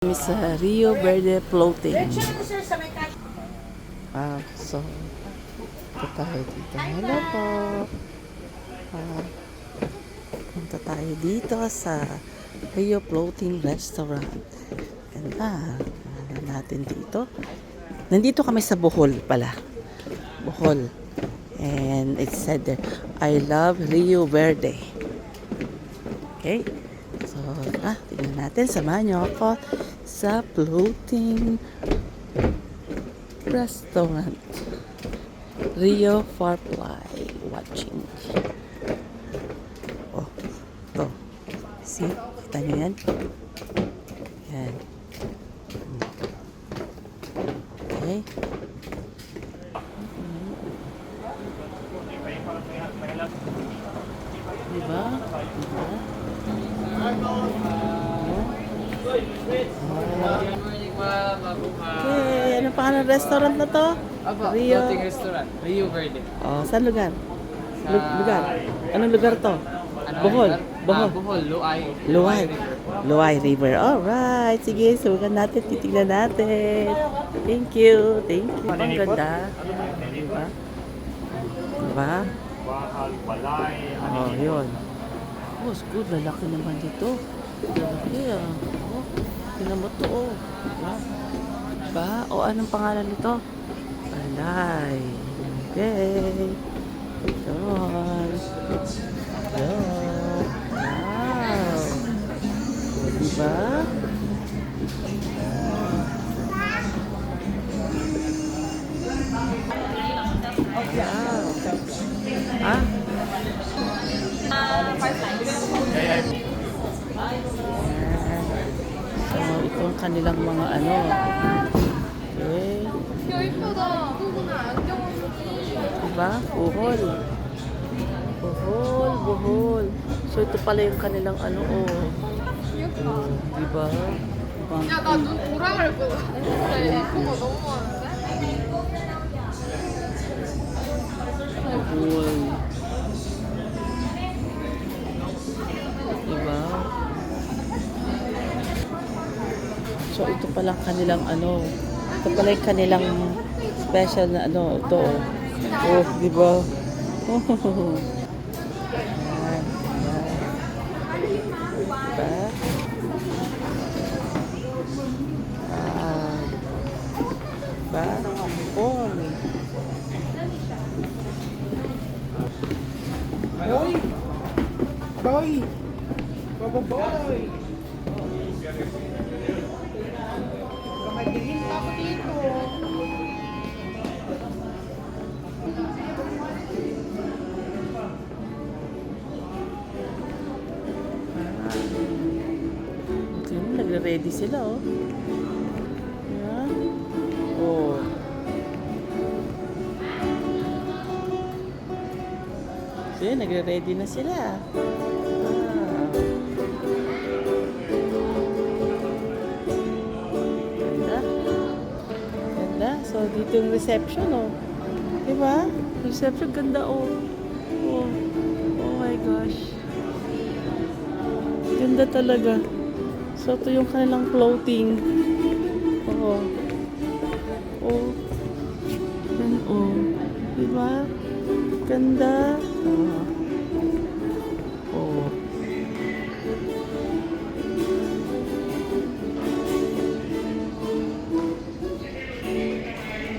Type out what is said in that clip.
Sa Rio Verde Floating. So, ito tayo dito. Hello po. Punta tayo dito sa Rio Floating Restaurant. Ganda. Ano natin dito. Nandito kami sa Bohol pala. Bohol. And it said there, I love Rio Verde. Okay? So, tingnan natin. Samahan niyo ako sa floating restaurant. Rio Firefly watching. Oh, ito. See? Kita niyo yan? Yan. Okay. Diba? Diba? Okay, ano pangalan ng restaurant na to? Rio Floating Restaurant, Rio Verde. Oh, saan lugar? Lugar. Anong lugar to? Bohol. Bohol. Bohol, Luay. Luay. River. Luay River. Alright. Sige, subukan natin. Titignan natin. Thank you. Thank you. Ang ganda. Diba? Diba? Oh, yun. Oh, it's good. Lalaki naman dito. Lalaki Oh, tingnan mo to. Oh. Diba? O, anong pangalan nito? Alay. Okay. Yun. Yun. Wow. Diba? Wow. Ah? So, ito ang kanilang mga ano. Okay. 야 이쁘다. 누구나 안경을 Diba? Bohol. Bohol, Bohol. So, ito pala yung kanilang ano, oh. 귀엽다. Diba? 야 나 눈 돌아갈 거 같아. 진짜 예쁜 거 너무 많은데? Bohol. Diba? So, ito pala kanilang ano. Ito pala yung kanilang special na ano. Ito, oh. Oh, diba? Oh. Yan, yan. Diba? Diba? Oh. Boy! Boy! Baba boy! Makadilim pa ako dito. Tingnan, nagre-ready sila, oh. Yan. Oh. So, yun, nagre-ready na sila. Ganda. Ganda. So, dito yung reception, oh. Diba? Reception, ganda, oh. Oh. Oh my gosh. Ganda talaga. So, ito yung kanilang floating. Oo. Oh. Yan, oh. Diba? Ganda. Oh.